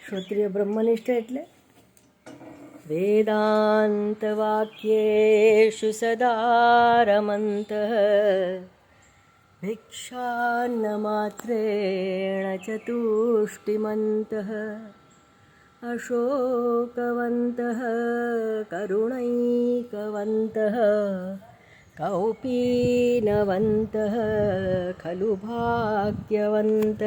શ્રોત્રિય બ્રહ્મનિષ્ઠ એટલે વેદાંતવાક્યેષુ સદા રમંતઃ ભિક્ષાન્નમાત્રેણ ચતુષ્ટિમંતઃ અશોકવંતઃ કરુણૈકવંતઃ કૌપીનવંતઃ ખલુ ભાગ્યવંતઃ.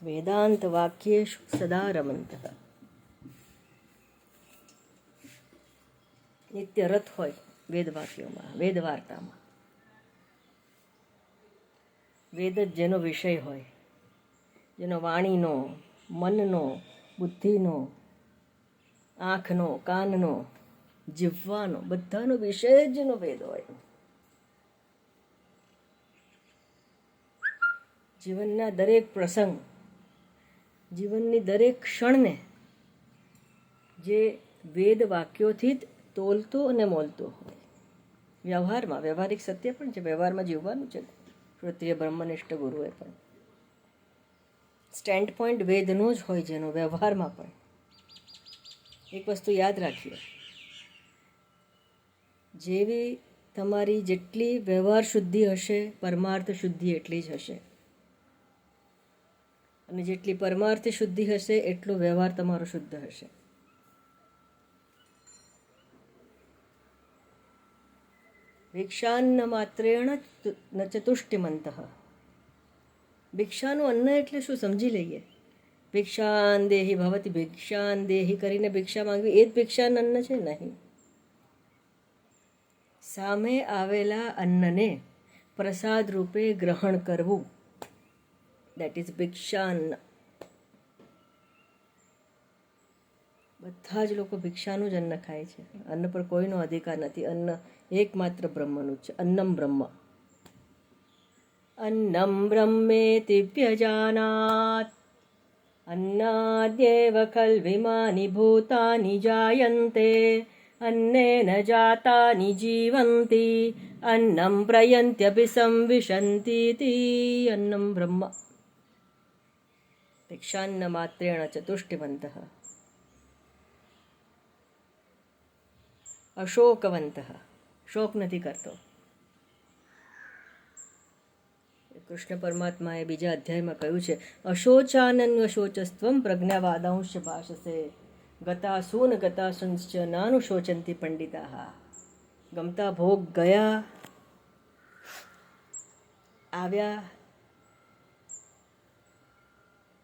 વેદાંત વાક્યેષુ સદા રમંતઃ. નિત્ય રથ હોય વેદવાક્યોમાં, વેદવાર્તામાં. વેદ જ જેનો વિષય હોય, જેનો વાણીનો, મનનો, બુદ્ધિનો, આંખનો, કાનનો, જીવવાનો, બધાનો વિષય જ જેનો વેદ હોય. જીવનના દરેક પ્રસંગ, જીવનની દરેક ક્ષણને જે વેદ વાક્યોથી જ તોલતો અને મોલતો હોય. વ્યવહારમાં, વ્યવહારિક સત્ય પણ છે, વ્યવહારમાં જીવવાનું છે. શ્રોત્રિય બ્રહ્મનિષ્ઠ ગુરુએ પણ સ્ટેન્ડ પોઈન્ટ વેદનો જ હોય, જેનો વ્યવહારમાં પણ. એક વસ્તુ યાદ રાખીએ, જેવી તમારી જેટલી વ્યવહાર શુદ્ધિ હશે, પરમાર્થ શુદ્ધિ એટલી જ હશે. અને જેટલી પરમાર્થ શુદ્ધિ હશે એટલો વ્યવહાર તમારો શુદ્ધ હશે. ભિક્ષાન્ન માત્રેણ ન ચતુષ્ટિમંતઃ. ભિક્ષાનું અન્ન એટલે શું સમજી લઈએ. ભિક્ષાન દેહી ભવતી, ભિક્ષાન દેહી કરીને ભિક્ષા માંગવી એ જ ભિક્ષાન અન્ન છે? નહીં. સામે આવેલા અન્નને પ્રસાદ રૂપે ગ્રહણ કરવું, દેટ ઇઝ ભિક્ષાન. બધા જ લોકો ભિક્ષાનું જ અન્ન ખાય છે. અન્ન પર કોઈનો અધિકાર નથી. અન્ન એકમાત્ર બ્રહ્મનું જ છે. અન્નમ બ્રહ્મ. અન્નમ બ્રહ્મેતિ વ્યજાનાત અન્નાદ્યેવ ખલ્વિમાનિ ભૂતાનિ જાયન્તે અન્નેન જાતાનિ જીવંતિ અન્નમ પ્રયન્ત્યભિસંવિશન્તિ અન્નમ બ્રહ્મ. ભિક્ષાન્ન માત્રેણ ચતુષ્ટિમંતઃ અશોકવંતઃ. શોક નથી કરતો. કૃષ્ણ પરમાત્માએ બીજા અધ્યાયમાં કહ્યું છે, અશોચાનન્વશોચસ્ત્વમ પ્રજ્ઞાવાદાંશ ભાષસે ગતાસૂન ગતાસુંશ્ચ નાનુશોચંતિ પંડિતાઃ. ગમતા ભોગ ગયા, આવ્યા.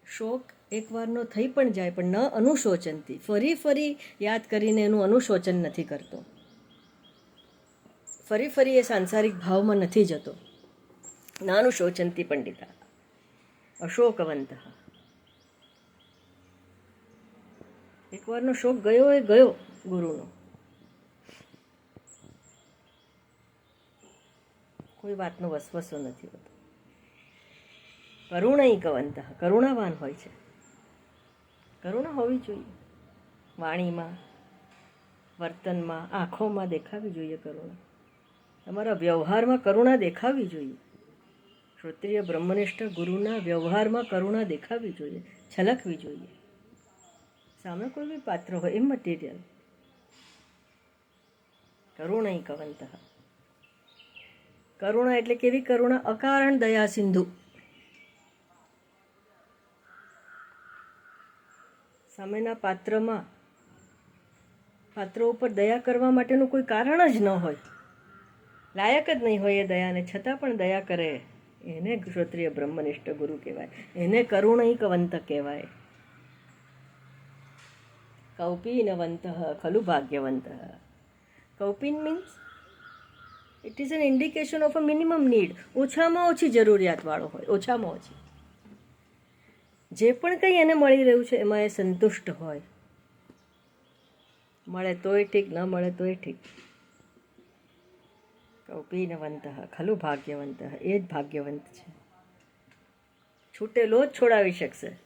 શોક એકવારનો થઈ પણ જાય, પણ ન અનુશોચનથી. ફરી ફરી યાદ કરીને એનું અનુશોચન નથી કરતો. ફરી ફરી એ સાંસારિક ભાવમાં નથી જતો. નાનુશોચંતી પંડિતા અશોકવંત. એકવારનો શોક ગયો એ ગયો ગુરુનો. કોઈ વાતનો વસવસો નથી હોતો. કરુણૈકવંત. કરુણાવાન હોય છે. કરુણા હોવી જોઈએ. વાણીમાં, વર્તનમાં, આંખોમાં દેખાવી જોઈએ કરુણા. તમારા વ્યવહારમાં કરુણા દેખાવી જોઈએ. શ્રોત્રિય બ્રહ્મનિષ્ઠ ગુરુના વ્યવહારમાં કરુણા દેખાવી જોઈએ, છલકવી જોઈએ. સામે કોઈ બી પાત્ર હોય, ઇમટીરિયલ. કરુણૈકવંત. કરુણા એટલે કેવી કરુણા? અકારણ દયા સિંધુ. સામેના પાત્ર ઉપર દયા કરવા માટેનું કોઈ કારણ જ ન હોય, લાયક જ નહીં હોય એ દયાને, છતાં પણ દયા કરે, એને શ્રોત્રિય બ્રહ્મનિષ્ઠ ગુરુ કહેવાય. એને કરુણૈકવંત કહેવાય. કૌપીનવંત ખલુ ભાગ્યવંત. કૌપીન means it is an indication of a minimum need. ઓછામાં ઓછી જરૂરિયાતવાળો હોય, ઓછામાં ઓછી. જે પણ કંઈ એને મળી રહ્યું છે એમાં એ સંતુષ્ટ હોય. મળે તોય ઠીક, ન મળે તોય ઠીક. કૌપીનવંત ખલુ ભાગ્યવંત. એ જ ભાગ્યવંત છે. છૂટેલો જ છોડાવી શકશે.